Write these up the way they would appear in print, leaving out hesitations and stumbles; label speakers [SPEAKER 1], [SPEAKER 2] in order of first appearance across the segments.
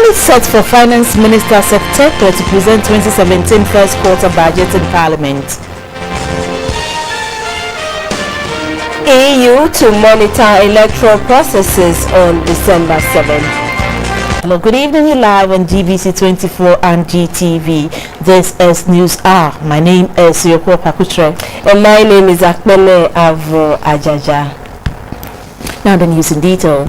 [SPEAKER 1] is set for Finance Minister Sekteto to present 2017 first quarter budget in Parliament.
[SPEAKER 2] EU to monitor electoral processes on December 7.
[SPEAKER 1] Hello, good evening. You're live on GBC24 and GTV. This is News Hour. My name is Yoko Pakutre.
[SPEAKER 2] And my name is Akmele Avo Ajaja.
[SPEAKER 1] Now the news in detail.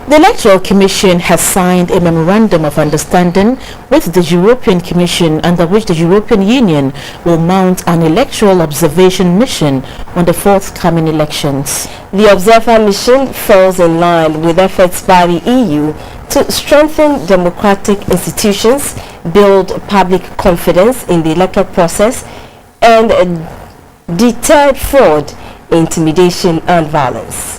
[SPEAKER 1] The Electoral Commission has signed a memorandum of understanding with the European Commission under which the European Union will mount an electoral observation mission on the forthcoming elections.
[SPEAKER 2] The observer mission falls in line with efforts by the EU to strengthen democratic institutions, build public confidence in the electoral process, and deter fraud, intimidation, and violence.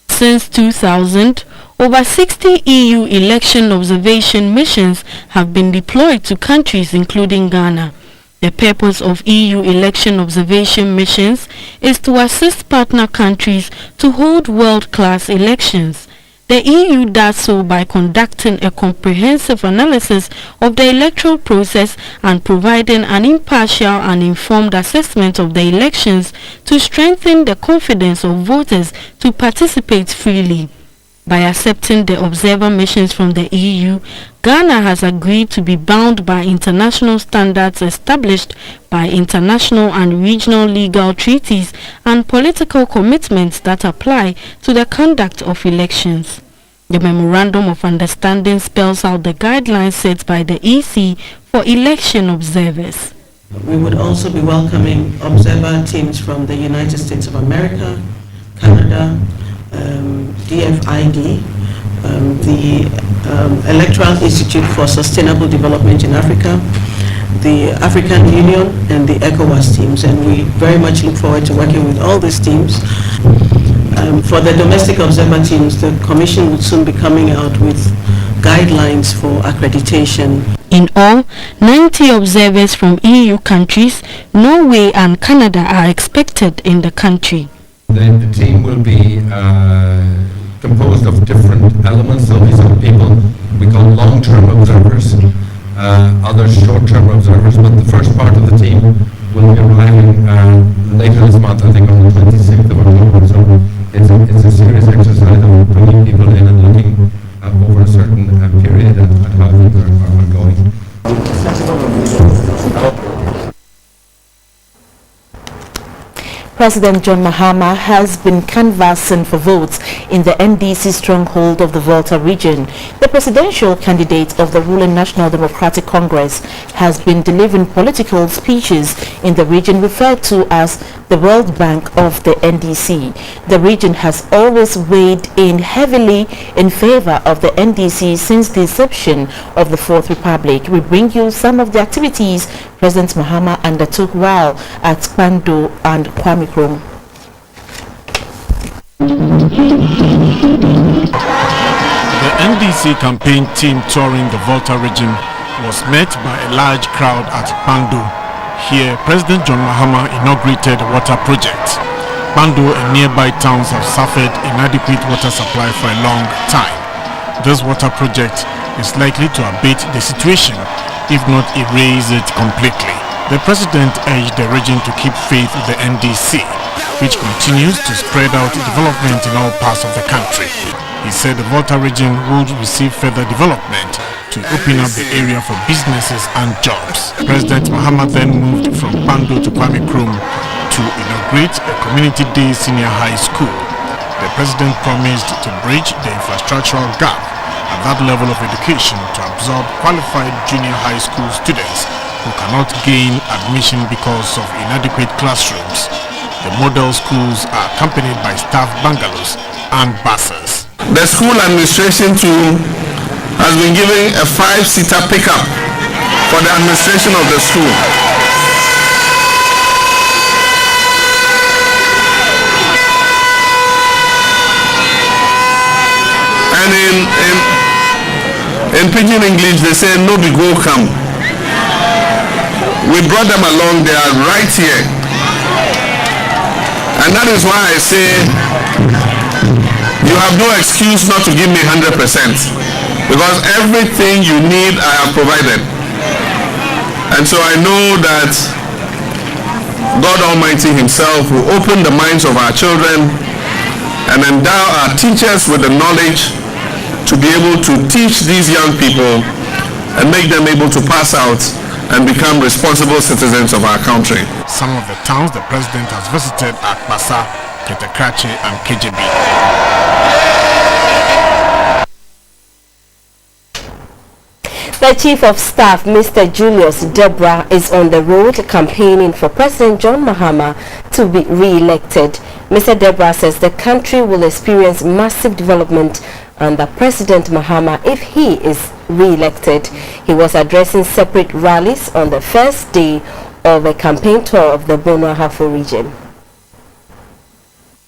[SPEAKER 3] Since 2000, over 60 EU election observation missions have been deployed to countries including Ghana. The purpose of EU election observation missions is to assist partner countries to hold world-class elections. The EU does so by conducting a comprehensive analysis of the electoral process and providing an impartial and informed assessment of the elections to strengthen the confidence of voters to participate freely. By accepting the observer missions from the EU, Ghana has agreed to be bound by international standards established by international and regional legal treaties and political commitments that apply to the conduct of elections. The Memorandum of Understanding spells out the guidelines set by the EC for election observers.
[SPEAKER 4] We would also be welcoming observer teams from the United States of America, Canada, DFID, the Electoral Institute for Sustainable Development in Africa, the African Union, and the ECOWAS teams. And we very much look forward to working with all these teams. For the domestic observer teams, the Commission will soon be coming out with guidelines for accreditation.
[SPEAKER 3] In all, 90 observers from EU countries, Norway and Canada are expected in the country.
[SPEAKER 5] The team will be composed of different elements. There'll be some people we call long-term observers, other short-term observers, but the first part of the team will be arriving later this month, I think on the 26th of October. So it's a serious exercise of bringing people in and looking over a certain period at how things are going.
[SPEAKER 1] President John Mahama has been canvassing for votes in the NDC stronghold of the Volta region. The presidential candidate of the ruling National Democratic Congress has been delivering political speeches in the region referred to as the World Bank of the NDC. The region has always weighed in heavily in favor of the NDC since the inception of the Fourth Republic. We bring you some of the activities President Mahama undertook while at Kpando and Kwame Krom.
[SPEAKER 6] The NDC campaign team touring the Volta region was met by a large crowd at Kpando. Here, President John Mahama inaugurated a water project. Kpando and nearby towns have suffered inadequate water supply for a long time. This water project is likely to abate the situation, if not erase it completely. The president urged the region to keep faith with the NDC, which continues to spread out development in all parts of the country. He said the Volta region would receive further development to open up the area for businesses and jobs. President Mahama then moved from Kpando to Kwame Krom to inaugurate a community day senior high school. The president promised to bridge the infrastructural gap at that level of education to absorb qualified junior high school students who cannot gain admission because of inadequate classrooms. The model schools are accompanied by staff bungalows and buses.
[SPEAKER 7] The school administration too has been given a 5-seater pickup for the administration of the school. And in pidgin English they say no be go come. We brought them along, they are right here. And that is why I say you have no excuse not to give me 100%, because everything you need I have provided. And so I know that God Almighty himself will open the minds of our children and endow our teachers with the knowledge to be able to teach these young people and make them able to pass out and become responsible citizens of our country.
[SPEAKER 6] Some of the towns the president has visited are Basa, Ketekrachi and KJB.
[SPEAKER 2] The Chief of Staff, Mr. Julius Debra, is on the road campaigning for President John Mahama to be re-elected. Mr. Debra says the country will experience massive development under President Mahama if he is re-elected. He was addressing separate rallies on the first day of a campaign tour of the Bono Ahafo region.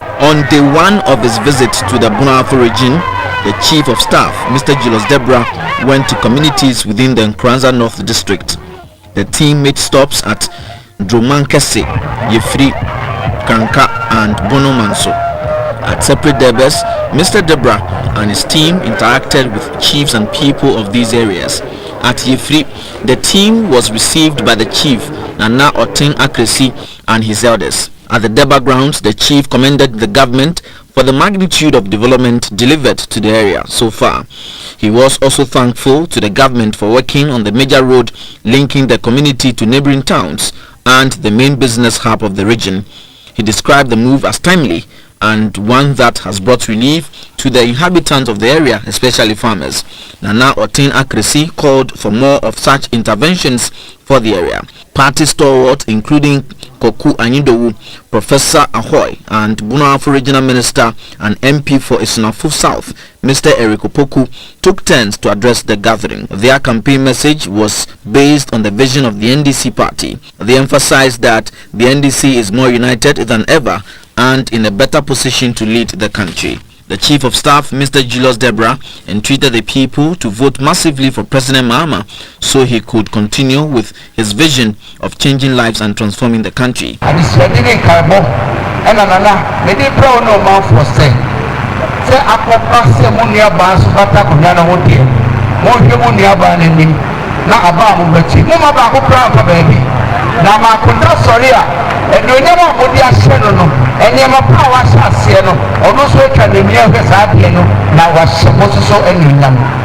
[SPEAKER 8] On day one of his visit to the Bono Ahafo region, the Chief of Staff, Mr. Julius Debra, went to communities within the Nkranza North District. The team made stops at Dromankese, Yefri, Kanka and Bono Manso. At separate debates, Mr. Debra and his team interacted with chiefs and people of these areas. At Yefri, the team was received by the chief, Nana Otin Akresi, and his elders. At the Deba grounds, the chief commended the government for the magnitude of development delivered to the area so far. He was also thankful to the government for working on the major road linking the community to neighboring towns and the main business hub of the region. He described the move as timely and one that has brought relief to the inhabitants of the area, especially farmers. Nana Otin Akresi called for more of such interventions for the area. Party stalwarts including Koku Anyidowu, Professor Ahoy, and Bono Ahafo Regional Minister and MP for Isnafo South, Mr. Eric Opoku, took turns to address the gathering. Their campaign message was based on the vision of the NDC party. They emphasized that the NDC is more united than ever and in a better position to lead the country. The Chief of Staff, Mr. Julius Debra, entreated the people to vote massively for President Mahama so he could continue with his vision of changing lives and transforming the country.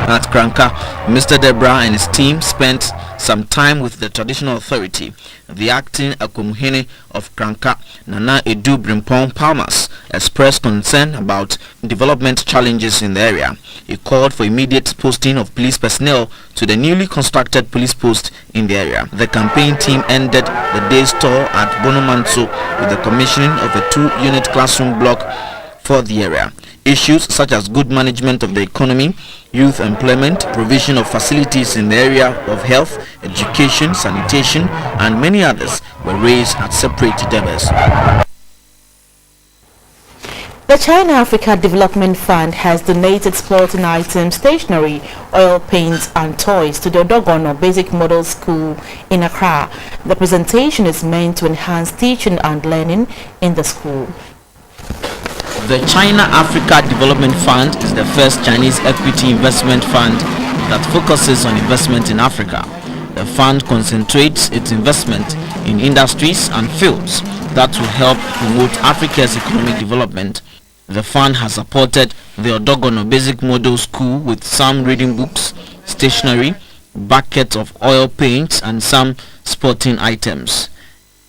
[SPEAKER 8] At Kranka, Mr. Debra and his team spent some time with the traditional authority. The acting Akomuhene of Kranka, Nana Edu Brimpong Palmas, expressed concern about development challenges in the area. He called for immediate posting of police personnel to the newly constructed police post in the area. The campaign team ended the day's tour at Bono Manso with the commissioning of a 2-unit classroom block for the area. Issues such as good management of the economy, youth employment, provision of facilities in the area of health, education, sanitation, and many others were raised at separate debates.
[SPEAKER 1] The China-Africa Development Fund has donated sporting items, stationery, oil paints and toys to the Odogono Basic Model School in Accra. The presentation is meant to enhance teaching and learning in the school.
[SPEAKER 8] The China-Africa Development Fund is the first Chinese equity investment fund that focuses on investment in Africa. The fund concentrates its investment in industries and fields that will help promote Africa's economic development. The fund has supported the Odogono Basic Model School with some reading books, stationery, buckets of oil paints and some sporting items.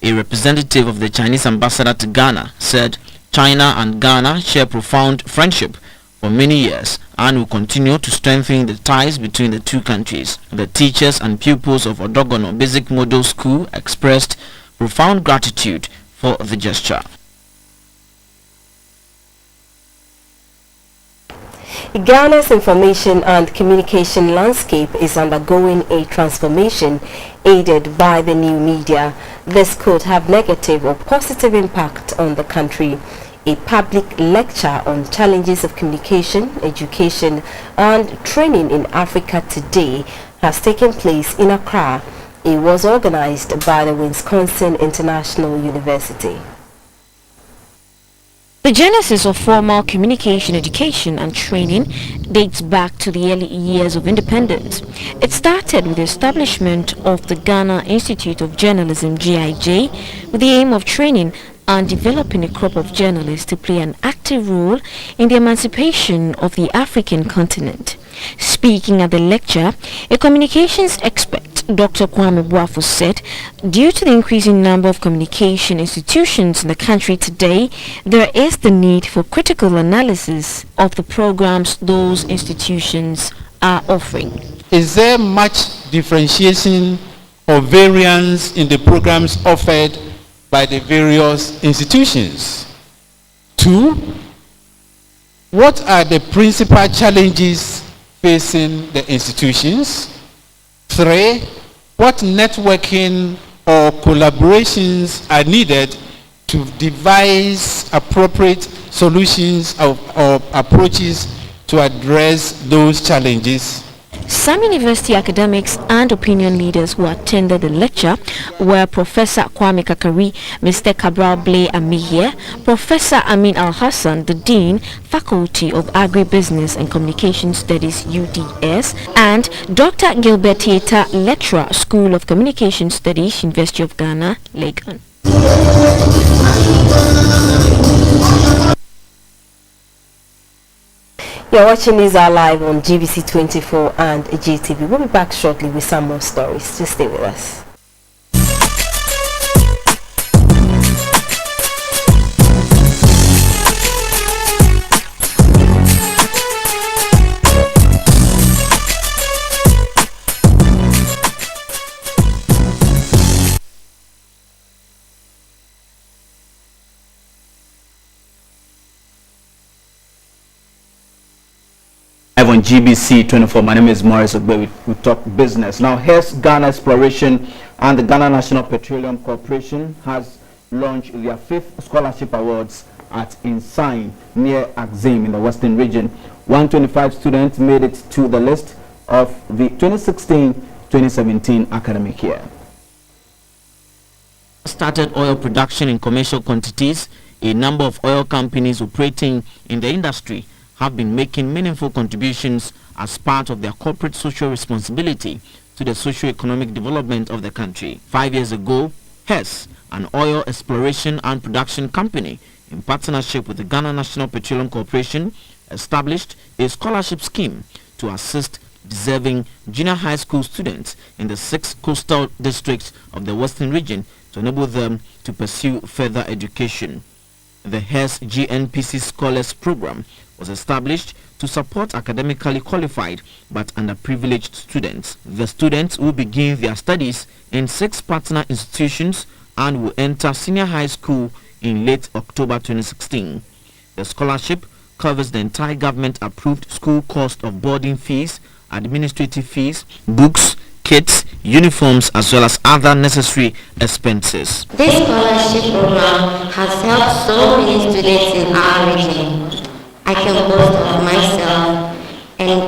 [SPEAKER 8] A representative of the Chinese ambassador to Ghana said China and Ghana share profound friendship for many years and will continue to strengthen the ties between the two countries. The teachers and pupils of Odogono Basic Model School expressed profound gratitude for the gesture.
[SPEAKER 2] Ghana's information and communication landscape is undergoing a transformation aided by the new media. This could have negative or positive impact on the country. A public lecture on challenges of communication, education and training in Africa today has taken place in Accra. It was organized by the Wisconsin International University.
[SPEAKER 9] The genesis of formal communication education and training dates back to the early years of independence. It started with the establishment of the Ghana Institute of Journalism (GIJ) with the aim of training and developing a crop of journalists to play an active role in the emancipation of the African continent. Speaking at the lecture, a communications expert, Dr. Kwame Boafo, said, due to the increasing number of communication institutions in the country today, there is the need for critical analysis of the programs those institutions are offering.
[SPEAKER 10] Is there much differentiation or variance in the programs offered by the various institutions? 2. What are the principal challenges facing the institutions? 3. What networking or collaborations are needed to devise appropriate solutions or approaches to address those challenges?
[SPEAKER 9] Some university academics and opinion leaders who attended the lecture were Professor Kwame Kakari, Mr. Cabral Blay Amihia, Professor Amin Al-Hassan, the Dean, Faculty of Agribusiness and Communication Studies UDS, and Dr. Gilbert Tieta, Lecturer, School of Communication Studies, University of Ghana, Legon.
[SPEAKER 2] You're watching News Hour live on GBC24 and GTV. We'll be back shortly with some more stories. Just stay with us.
[SPEAKER 11] On GBC24, my name is Morris Ogbe. We talk business. Now, here's Ghana Exploration and the Ghana National Petroleum Corporation has launched their 5th scholarship awards at Insign near Axim in the Western region. 125 students made it to the list of the 2016-2017 academic year.
[SPEAKER 8] Started oil production in commercial quantities. A number of oil companies operating in the industry have been making meaningful contributions as part of their corporate social responsibility to the socio-economic development of the country. 5 years ago, HES, an oil exploration and production company, in partnership with the Ghana National Petroleum Corporation, established a scholarship scheme to assist deserving junior high school students in the 6 coastal districts of the Western region to enable them to pursue further education. The HES GNPC Scholars Program was established to support academically qualified but underprivileged students. The students will begin their studies in 6 partner institutions and will enter senior high school in late October 2016. The scholarship covers the entire government-approved school cost of boarding fees, administrative fees, books, kits, uniforms, as well as other necessary expenses.
[SPEAKER 12] This scholarship program has helped so many students in our region. I can boast of myself and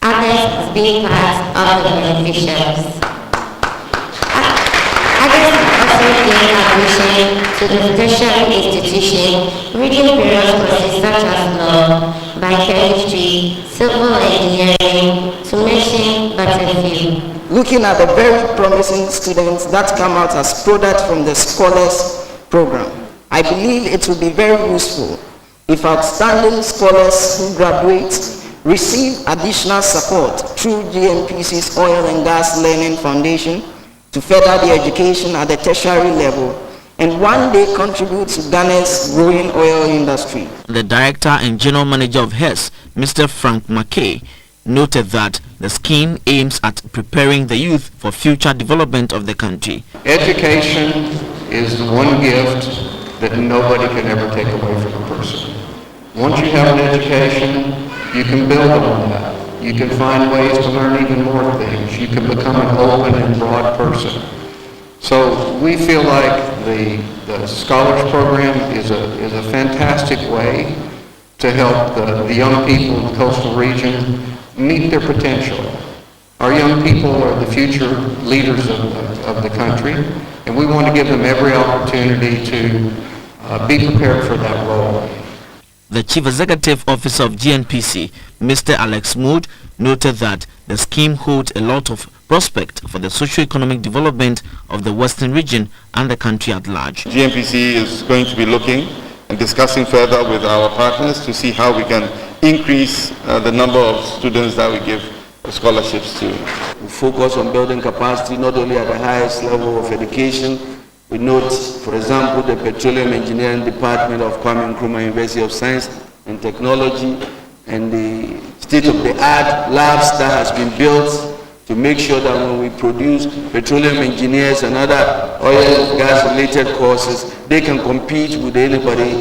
[SPEAKER 12] others as being part of the beneficiaries. Others also gain admission to the tertiary institution, reading various courses such as law, biochemistry, civil engineering, to mention but a few.
[SPEAKER 13] Looking at the very promising students that come out as products from the Scholars Program, I believe it will be very useful if outstanding scholars who graduate receive additional support through GNPC's Oil and Gas Learning Foundation to further their education at the tertiary level and one day contribute to Ghana's growing oil industry.
[SPEAKER 8] The Director and General Manager of HES, Mr. Frank McKay, noted that the scheme aims at preparing the youth for future development of the country.
[SPEAKER 14] Education is the one gift that nobody can ever take away from a person. Once you have an education, you can build on that. You can find ways to learn even more things. You can become an open and broad person. So we feel like the Scholars Program is a fantastic way to help the young people in the coastal region meet their potential. Our young people are the future leaders of the country, and we want to give them every opportunity to be prepared for that role.
[SPEAKER 8] The Chief Executive Officer of GNPC, Mr. Alex Mood, noted that the scheme holds a lot of prospect for the socio-economic development of the Western region and the country at large.
[SPEAKER 15] GNPC is going to be looking and discussing further with our partners to see how we can increase the number of students that we give scholarships to.
[SPEAKER 16] We focus on building capacity not only at the highest level of education. We note, for example, the Petroleum Engineering Department of Kwame Nkrumah University of Science and Technology and the state-of-the-art labs that has been built to make sure that when we produce petroleum engineers and other oil and gas-related courses, they can compete with anybody,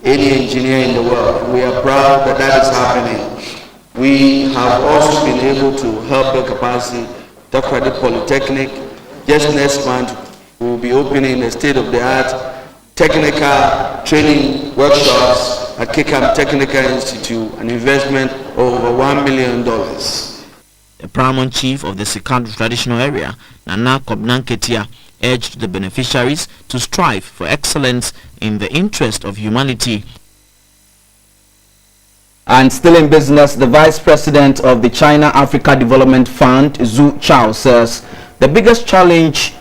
[SPEAKER 16] any engineer in the world. We are proud that that is happening. We have also been able to help build capacity. Takoradi Polytechnic, just next month, we will be opening a state-of-the-art technical training workshops at Kekam Technical Institute, an investment of over $1 million.
[SPEAKER 8] The paramount chief of the Sikand traditional area, Nana Kobnanketia, urged the beneficiaries to strive for excellence in the interest of humanity.
[SPEAKER 11] And still in business, the Vice President of the China Africa Development Fund, Zhu Chao, says the biggest challenge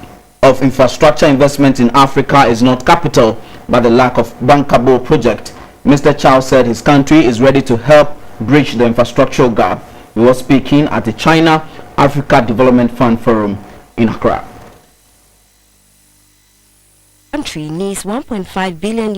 [SPEAKER 11] of infrastructure investment in Africa is not capital, but the lack of bankable project. Mr. Chao said his country is ready to help bridge the infrastructural gap. He was speaking at the China Africa Development Fund Forum in Accra.
[SPEAKER 2] The country needs $1.5 billion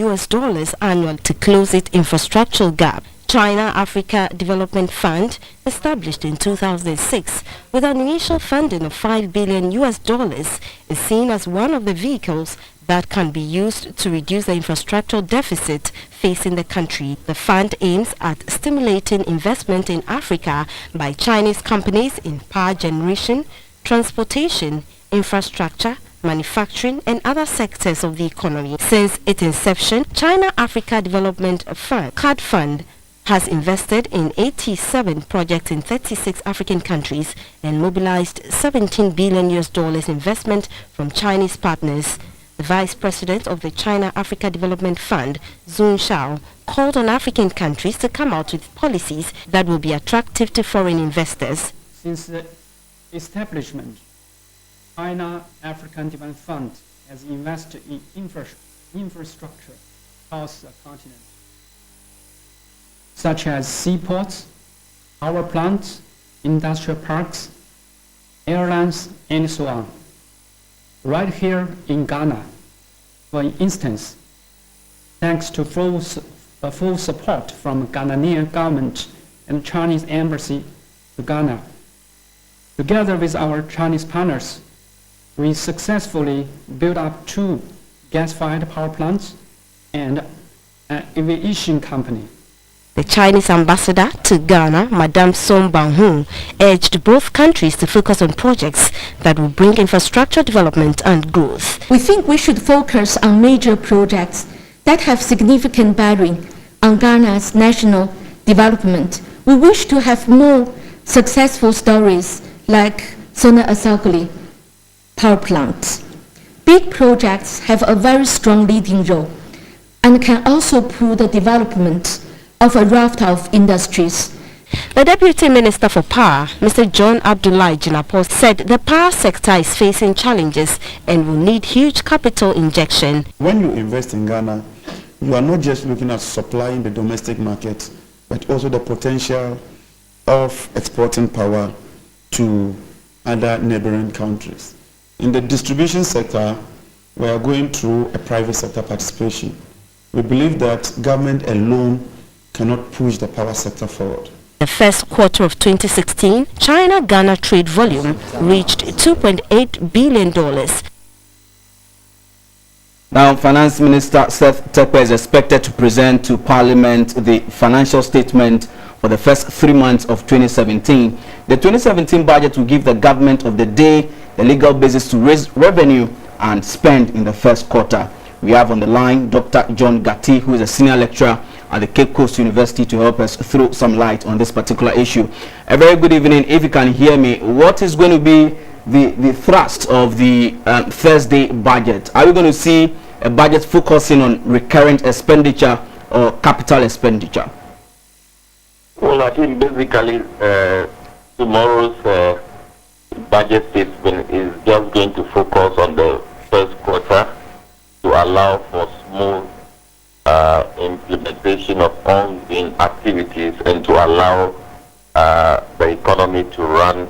[SPEAKER 2] annually to close its infrastructural gap. China Africa Development Fund, established in 2006 with an initial funding of $5 billion, is seen as one of the vehicles that can be used to reduce the infrastructural deficit facing the country. The fund aims at stimulating investment in Africa by Chinese companies in power generation, transportation, infrastructure, manufacturing and other sectors of the economy. Since its inception, China Africa Development Fund, CAD Fund, has invested in 87 projects in 36 African countries and mobilized $17 billion investment from Chinese partners. The Vice President of the China Africa Development Fund, Zhu Chao, called on African countries to come out with policies that will be attractive to foreign investors.
[SPEAKER 17] Since the establishment, China African Development Fund has invested in infrastructure across the continent, such as seaports, power plants, industrial parks, airlines, and so on. Right here in Ghana, for instance, thanks to full support from Ghanaian government and Chinese embassy to Ghana, together with our Chinese partners, we successfully built up 2 gas-fired power plants and an aviation company.
[SPEAKER 2] The Chinese ambassador to Ghana, Madame Song Bang-hoon, urged both countries to focus on projects that will bring infrastructure development and growth.
[SPEAKER 18] We think we should focus on major projects that have significant bearing on Ghana's national development. We wish to have more successful stories like Sona Asakoli power plant. Big projects have a very strong leading role and can also pull the development of a raft of industries.
[SPEAKER 2] The Deputy Minister for Power, Mr. John Abdullahi Jinapor, said the power sector is facing challenges and will need huge capital injection.
[SPEAKER 19] When you invest in Ghana, you are not just looking at supplying the domestic market, but also the potential of exporting power to other neighboring countries. In the distribution sector, we are going through a private sector participation. We believe that government alone cannot push the power sector forward.
[SPEAKER 2] The first quarter of 2016, China-Ghana trade volume reached $2.8 billion.
[SPEAKER 11] Now, Finance Minister Seth Terkper is expected to present to Parliament the financial statement for the first 3 months of 2017. The 2017 budget will give the government of the day the legal basis to raise revenue and spend in the first quarter. We have on the line Dr. John Gatti, who is a senior lecturer at the Cape Coast University, to help us throw some light on this particular issue. A very good evening. If you can hear me, what is going to be the thrust of the Thursday budget? Are we going to see a budget focusing on recurrent expenditure or capital expenditure?
[SPEAKER 20] Well, I think basically tomorrow's budget statement is just going to focus on the first quarter to allow for smooth implementation of ongoing activities and to allow the economy to run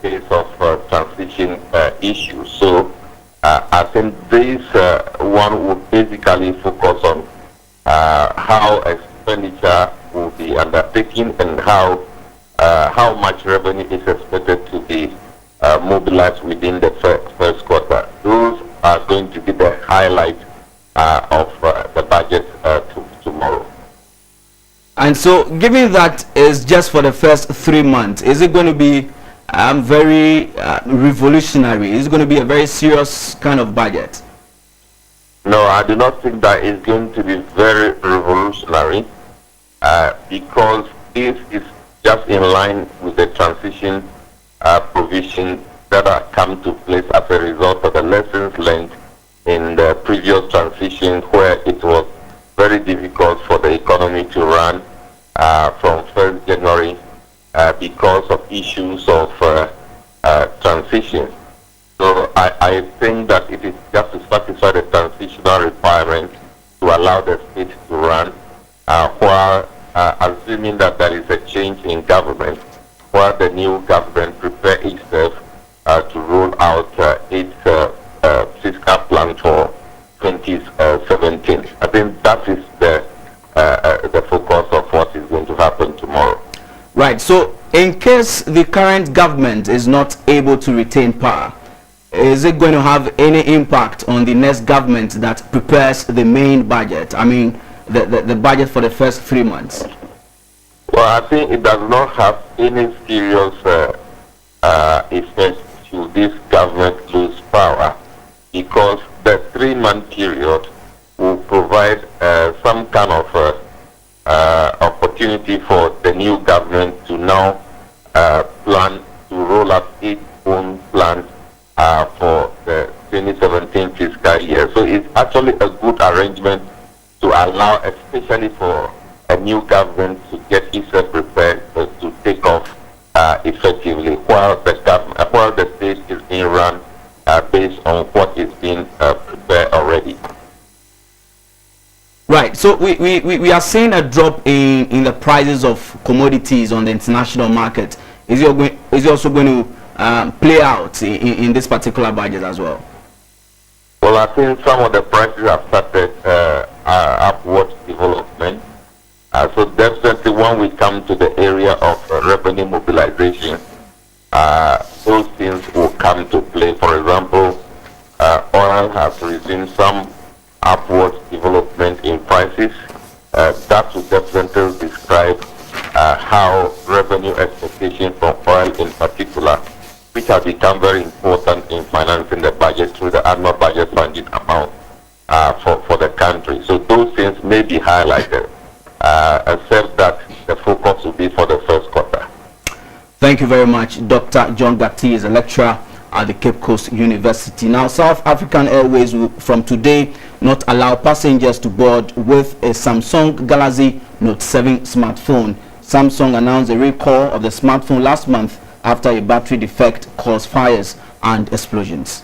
[SPEAKER 20] based of transition issues. So I think this one will basically focus on how expenditure will be undertaken and how much revenue is expected to be mobilized within the first quarter. Those are going to be the highlight of the budget tomorrow.
[SPEAKER 11] And so, given that is just for the first 3 months, is it going to be very revolutionary? Is it going to be a very serious kind of budget?
[SPEAKER 20] No, I do not think that is going to be very revolutionary because this is just in line with the transition provisions that are come to place as a result of the lessons learned in the previous transition, where it was very difficult for the economy to run from 1st January because of issues of transition. So I think that it is just to satisfy the transitional requirements to allow the state to run, while assuming that there is a change in government, while the new government prepare itself to roll out its fiscal plan for 2017. I think that is the focus of what is going to happen tomorrow.
[SPEAKER 11] Right. So, in case the current government is not able to retain power, is it going to have any impact on the next government that prepares the main budget? I mean, the budget for the first 3 months?
[SPEAKER 20] Well, I think it does not have any serious effect to this government lose power, because the 3-month period will provide some kind of opportunity for the new government to now plan to roll out its own plans for the 2017 fiscal year. So it's actually a good arrangement to allow, especially for a new government, to get itself prepared to take off effectively, while the state is being run based on what is being prepared already.
[SPEAKER 11] Right. So we are seeing a drop in the prices of commodities on the international market. Is it also going to play out in this particular budget as well?
[SPEAKER 20] Well, I think some of the prices have started upward development. So definitely when we come to the area of revenue mobilization, those things will come to play. For example, oil has resumed some upward development in prices. That will definitely describe how revenue expectation from oil in particular, which has become very important in financing the budget through the annual budget funding amount for the country. So those things may be highlighted, except that the focus will be for the first quarter.
[SPEAKER 11] Thank you very much. Dr. John Gatti is a lecturer at the Cape Coast University. Now, South African Airways will from today not allow passengers to board with a Samsung Galaxy Note 7 smartphone. Samsung announced a recall of the smartphone last month after a battery defect caused fires and explosions.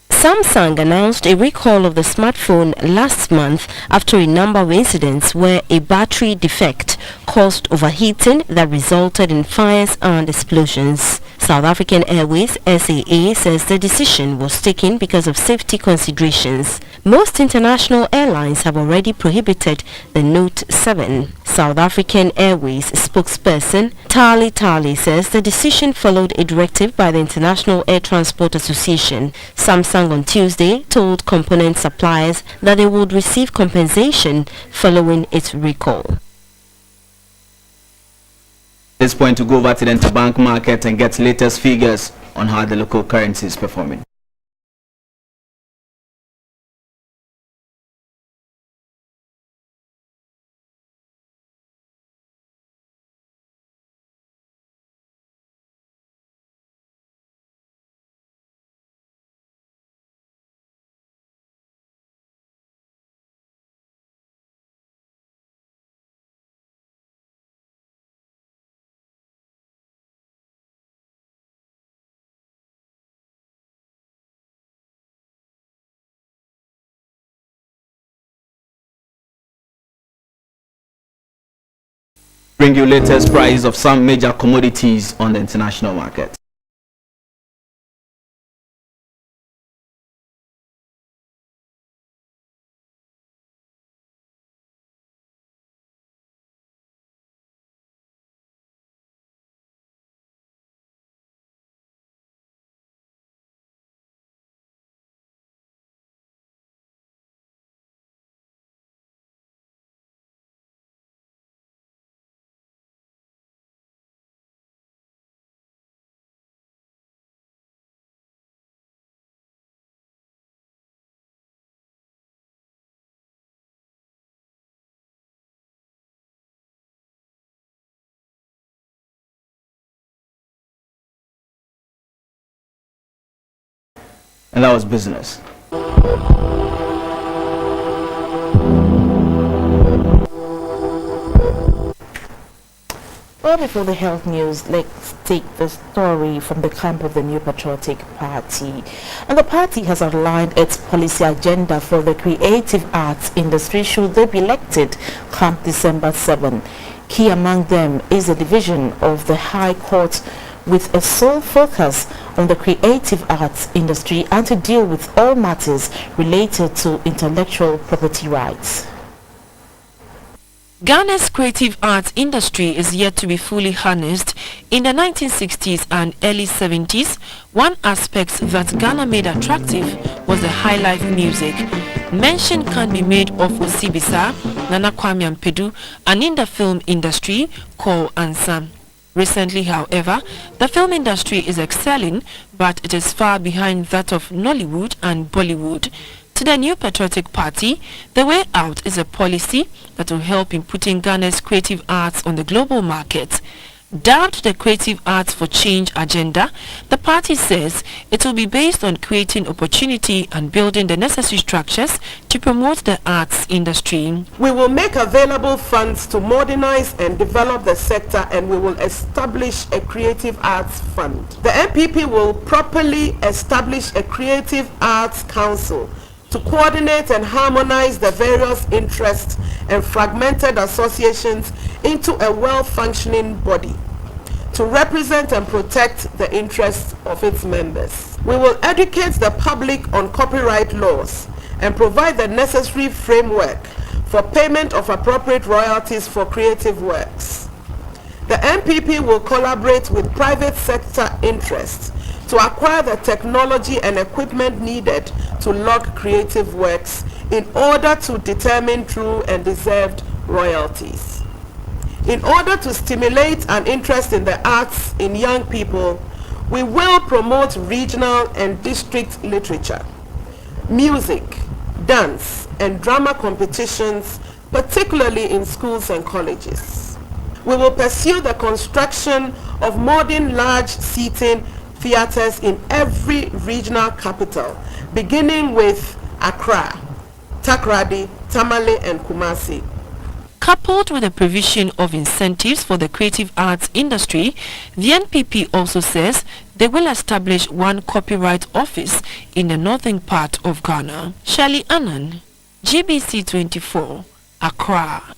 [SPEAKER 9] Samsung announced a recall of the smartphone last month after a number of incidents where a battery defect caused overheating that resulted in fires and explosions. South African Airways (SAA) says the decision was taken because of safety considerations. Most international airlines have already prohibited the Note 7. South African Airways spokesperson Tali says the decision followed a directive by the International Air Transport Association. Samsung on Tuesday told component suppliers that they would receive compensation following its recall.
[SPEAKER 11] At this point, to go over to the interbank market and get latest figures on how the local currency is performing. bring you latest price of some major commodities on the international market. And that was business.
[SPEAKER 1] Well, before the health news, let's take the story from the camp of the New Patriotic Party. And the party has outlined its policy agenda for the creative arts industry should they be elected come December 7. Key among them is the division of the High Court with a sole focus on the creative arts industry and to deal with all matters related to intellectual property rights.
[SPEAKER 9] Ghana's creative arts industry is yet to be fully harnessed. In the 1960s and early 70s, one aspect that Ghana made attractive was the high life music. Mention can be made of Osibisa, Nana Kwame Ampedu, and in the film industry, Call Ansam. Recently, however, the film industry is excelling, but it is far behind that of Nollywood and Bollywood. To the New Patriotic Party, the way out is a policy that will help in putting Ghana's creative arts on the global market. Dubbed the Creative Arts for Change agenda, the party says it will be based on creating opportunity and building the necessary structures to promote the arts industry.
[SPEAKER 21] We will make available funds to modernize and develop the sector, and we will establish a creative arts fund. The NPP will properly establish a creative arts council to coordinate and harmonize the various interests and fragmented associations into a well-functioning body to represent and protect the interests of its members. We will educate the public on copyright laws and provide the necessary framework for payment of appropriate royalties for creative works. The NPP will collaborate with private sector interests to acquire the technology and equipment needed to log creative works in order to determine true and deserved royalties. In order to stimulate an interest in the arts in young people, we will promote regional and district literature, music, dance, and drama competitions, particularly in schools and colleges. We will pursue the construction of modern large-seating theaters in every regional capital, beginning with Accra, Takoradi, Tamale, and Kumasi.
[SPEAKER 9] Coupled with the provision of incentives for the creative arts industry, the NPP also says they will establish one copyright office in the northern part of Ghana. Shirley Annan, GBC24, Accra.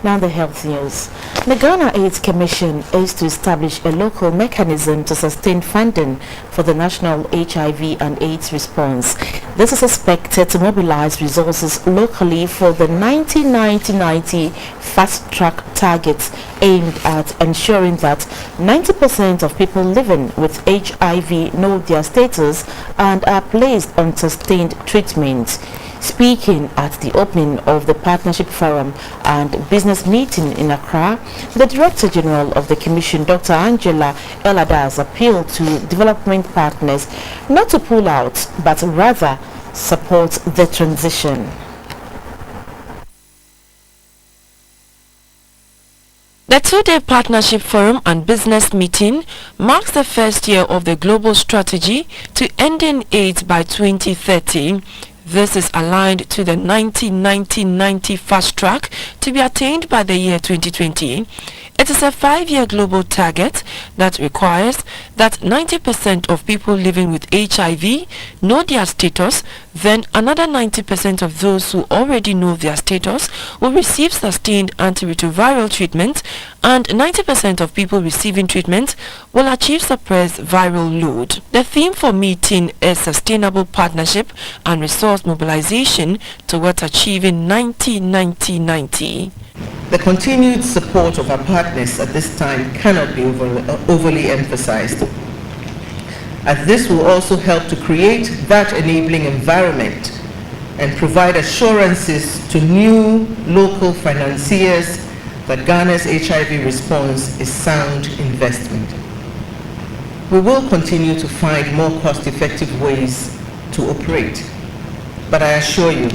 [SPEAKER 1] Now the health news. The Ghana AIDS Commission is to establish a local mechanism to sustain funding for the national HIV and AIDS response. This is expected to mobilize resources locally for the 90-90-90 fast-track targets aimed at ensuring that 90% of people living with HIV know their status and are placed on sustained treatment. Speaking at the opening of the Partnership Forum and Business Meeting in Accra, the Director General of the Commission, Dr. Angela Eladas, appealed to development partners not to pull out, but rather support the transition.
[SPEAKER 9] The two-day Partnership Forum and Business Meeting marks the first year of the global strategy to ending AIDS by 2030. This is aligned to the 90-90-90 fast track to be attained by the year 2020.
[SPEAKER 4] It is a 5-year global target that requires that 90% of people living with HIV know their status, then another 90% of those who already know their status will receive sustained antiretroviral treatment, and 90% of people receiving treatment will achieve suppressed viral load. The theme for meeting is sustainable partnership and resource mobilization towards achieving 90-90-90.
[SPEAKER 21] The continued support of our partners at this time cannot be overly emphasized, as this will also help to create that enabling environment and provide assurances to new local financiers that Ghana's HIV response is sound investment. We will continue to find more cost-effective ways to operate, but I assure you,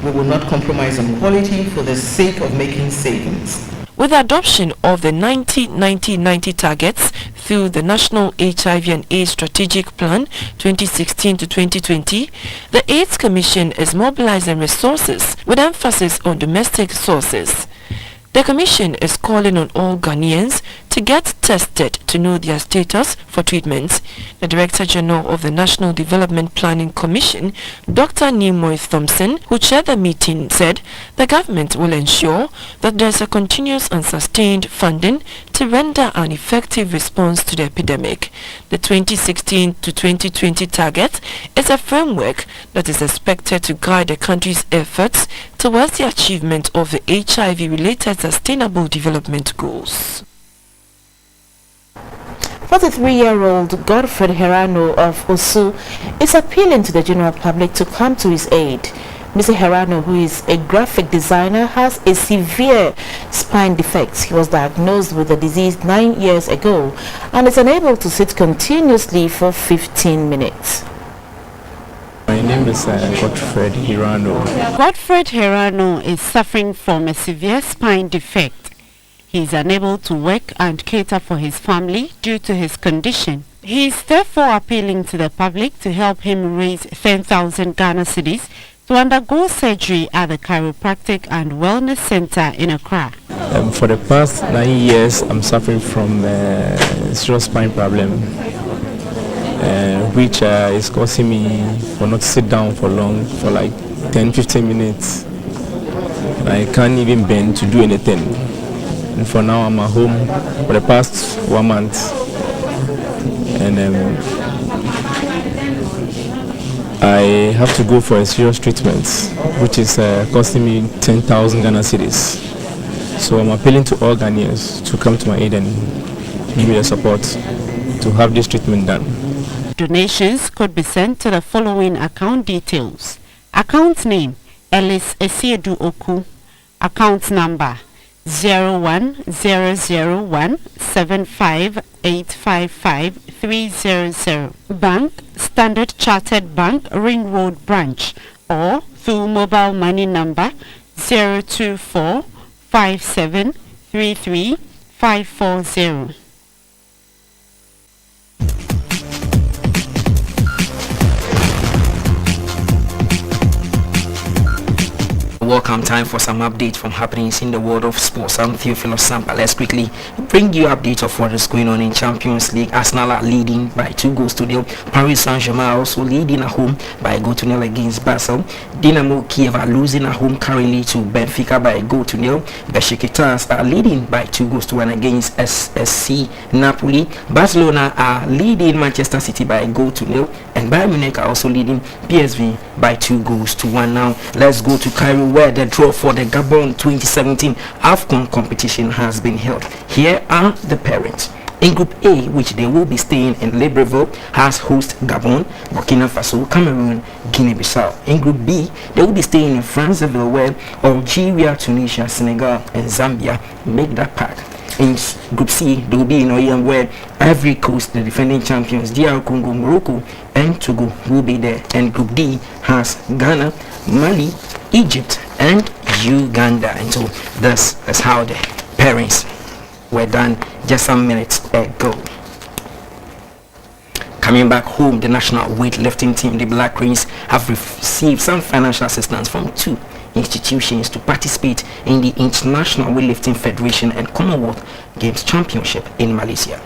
[SPEAKER 21] we will not compromise on quality for the sake of making savings.
[SPEAKER 4] With the adoption of the 90-90-90 targets through the National HIV and AIDS Strategic Plan 2016 to 2020, the AIDS Commission is mobilizing resources with emphasis on domestic sources. The Commission is calling on all Ghanaians to get tested to know their status for treatment. The Director General of the National Development Planning Commission, Dr. Nimoy Thompson, who chaired the meeting, said the government will ensure that there is a continuous and sustained funding to render an effective response to the epidemic. The 2016 to 2020 target is a framework that is expected to guide the country's efforts towards the achievement of the HIV-related Sustainable Development Goals.
[SPEAKER 1] 43-year-old Godfred Herano of Osu is appealing to the general public to come to his aid. Mr. Herano, who is a graphic designer, has a severe spine defect. He was diagnosed with the disease 9 years ago and is unable to sit continuously for 15 minutes.
[SPEAKER 22] My name is Godfred Herano.
[SPEAKER 23] Godfred Herano is suffering from a severe spine defect. He is unable to work and cater for his family due to his condition. He is therefore appealing to the public to help him raise 10,000 Ghana cedis to undergo surgery at the Chiropractic and Wellness Center in Accra.
[SPEAKER 22] For the past 9 years, I'm suffering from a serious spine problem, which is causing me for not to sit down for long, for like 10-15 minutes. I can't even bend to do anything. And for now, I'm at home for the past 1 month, and I have to go for a serious treatment, which is costing me 10,000 Ghana cedis. So I'm appealing to all Ghanaians to come to my aid and give me the support to have this treatment done.
[SPEAKER 23] Donations could be sent to the following account details. Account name, Ellis Esiedu Oku. Account number, 0100175855300. Bank, Standard Chartered Bank, Ring Road Branch, or through mobile money number 02457335540.
[SPEAKER 24] Welcome, time for some updates from happenings in the world of sports. I'm Theophilus Sampa. Let's quickly bring you updates of what is going on in Champions League. Arsenal are leading by 2-0. Paris Saint-Germain also leading at home by 1-0 against Basel. Dynamo Kiev are losing at home currently to Benfica by 1-0. Besiktas are leading by 2-1 against SSC Napoli. Barcelona are leading Manchester City by 1-0, and Bayern Munich are also leading PSV by 2-1. Now let's go to Cairo, where the draw for the Gabon 2017 AFCON competition has been held. Here are the parents. In Group A, which they will be staying in Libreville, has host Gabon, Burkina Faso, Cameroon, Guinea-Bissau. In Group B, they will be staying in Franceville, where Algeria, Tunisia, Senegal, and Zambia make that pack. In Group C, they will be in Oyam, where Ivory Coast, the defending champions, DR Congo, Morocco, and Togo will be there. And Group D has Ghana, Mali, Egypt, and Uganda. And so that's how the pairings were done just some minutes ago. Coming back home, the national weightlifting team, the Black Queens, have received some financial assistance from two institutions to participate in the International Weightlifting Federation and Commonwealth Games Championship in Malaysia.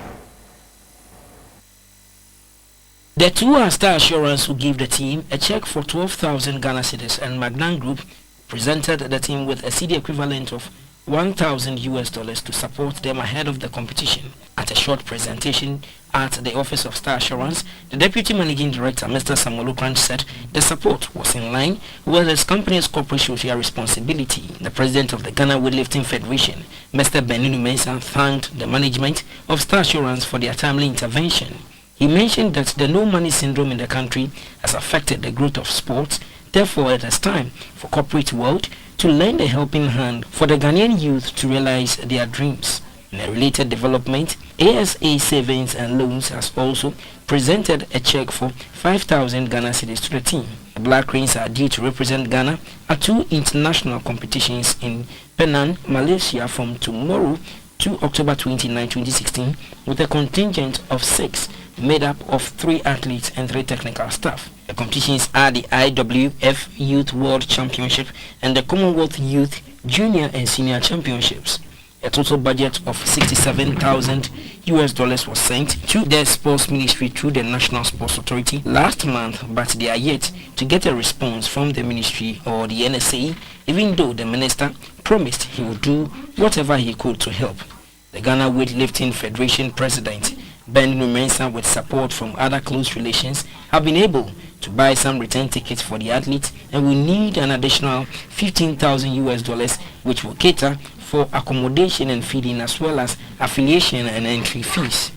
[SPEAKER 24] The two are Star Assurance, who gave the team a check for 12,000 Ghana cedis, and Magnan Group presented the team with a CD equivalent of $1,000 to support them ahead of the competition. At a short presentation at the office of Star Assurance, the Deputy Managing Director, Mr. Samuel Okranch, said the support was in line with his company's corporate social responsibility. The President of the Ghana Weightlifting Federation, Mr. Beninu Mensah, thanked the management of Star Assurance for their timely intervention. He mentioned that the no money syndrome in the country has affected the growth of sports. Therefore, it is time for corporate world to lend a helping hand for the Ghanaian youth to realize their dreams. In a related development, ASA Savings and Loans has also presented a check for 5,000 Ghana cedis to the team. The Black Cranes are due to represent Ghana at two international competitions in Penang, Malaysia from tomorrow to October 29, 2016, with a contingent of 6 made up of 3 athletes and 3 technical staff. The competitions are the IWF Youth World Championship and the Commonwealth Youth Junior and Senior Championships. A total budget of $67,000 was sent to the Sports Ministry through the National Sports Authority last month, but they are yet to get a response from the ministry or the NSA, even though the minister promised he would do whatever he could to help. The Ghana Weightlifting Federation President Beninu Mensah, with support from other close relations, have been able to buy some return tickets for the athletes, and we need an additional $15,000, which will cater for accommodation and feeding as well as affiliation and entry fees.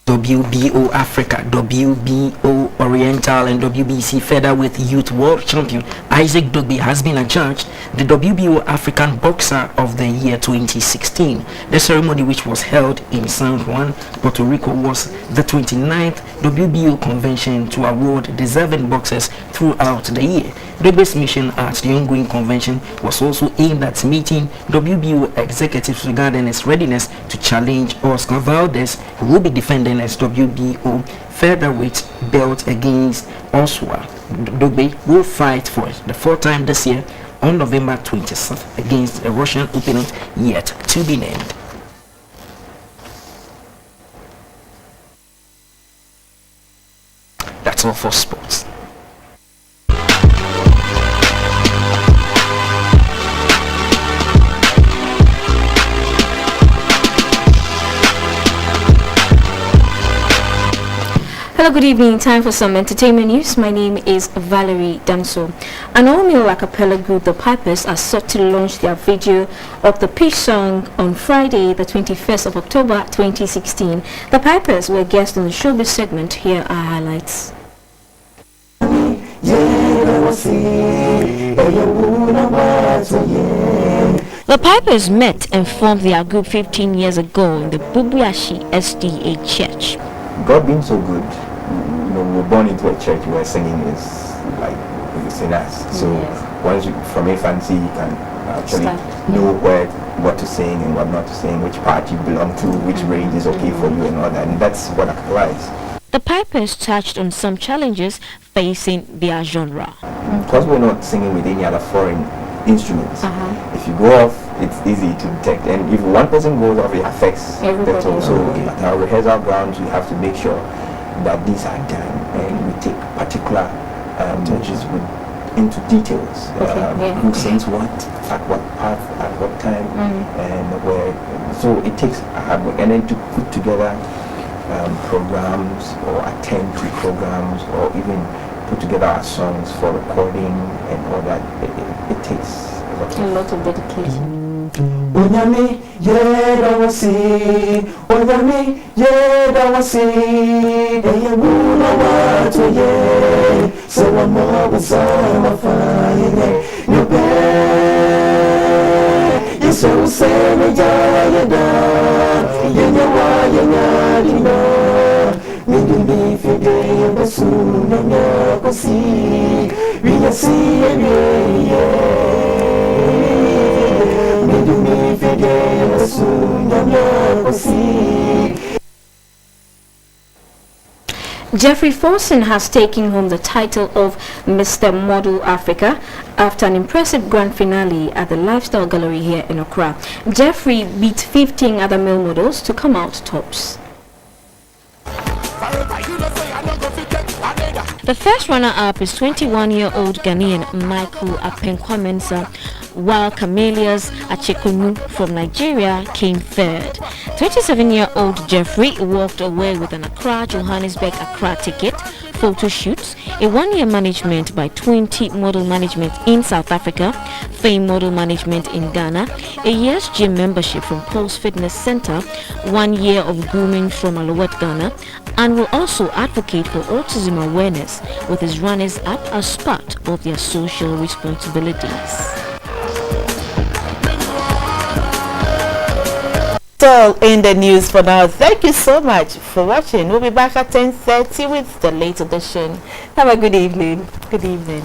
[SPEAKER 24] WBO Africa, WBO Oriental and WBC Featherweight Youth World Champion Isaac Dogbe has been adjudged the WBO African Boxer of the Year 2016. The ceremony, which was held in San Juan, Puerto Rico, was the 29th WBO convention to award deserving boxers throughout the year. Dogbe's mission at the ongoing convention was also aimed at meeting WBO executives regarding his readiness to challenge Oscar Valdez, who will be defending his WBO featherweight belt against Oswa. Dogbe will fight for the 4th time this year on November 27th against a Russian opponent yet to be named. That's all for sports.
[SPEAKER 9] Hello, good evening. Time for some entertainment news. My name is Valerie Damso. An all-male a cappella group, The Pipers, are set to launch their video of the peace song on Friday, the 21st of October 2016. The Pipers were guests on the showbiz segment. Here are highlights. The Pipers met and formed their group 15 years ago in the Bubuashi SDA Church.
[SPEAKER 3] God being so good, you know, we were born into a church where singing is like it's in us. So once you, from infancy, you can actually know what to sing and what not to sing, which part you belong to, which range is okay for you and all that. And that's what applies.
[SPEAKER 9] The Pipers touched on some challenges facing their genre.
[SPEAKER 3] Because we're not singing with any other foreign instruments, if you go off, it's easy to detect. And if one person goes off, it affects the total. So at our rehearsal grounds, we have to make sure that these are done, and we take particular touches into details. Who sings what, at what part, at what time, and where. So it takes hard work, and then to put together programs or attend to programs or even put together our songs for recording and all that, it takes a lot of dedication.
[SPEAKER 5] Onyame yeda wasi, Onyame yeda wasi, eye muna watu ye, sewa mwa sama faye, nyobe, yese useme yeda, yenye wa yenye Mindumbi fide yebesu nanya kosi, wiyasi ye. The
[SPEAKER 9] Jeffrey Forson has taken home the title of Mr. Model Africa after an impressive grand finale at the Lifestyle Gallery here in Accra. Jeffrey beat 15 other male models to come out tops. The first runner-up is 21-year-old Ghanaian Michael Apenkwamensa, while Camellia's Achekonu from Nigeria came third. 27-year-old Jeffrey walked away with an Accra-Johannesburg-Accra ticket, photo shoots, a one-year management by 20 Model Management in South Africa, Fame Model Management in Ghana, a year's gym membership from Pulse Fitness Center, 1 year of grooming from Alouette, Ghana, and will also advocate for autism awareness with his runners-up as part of their social responsibilities.
[SPEAKER 1] So in the news for now. Thank you so much for watching. We'll be back at 10:30 with the late edition. Have a good evening. Good evening.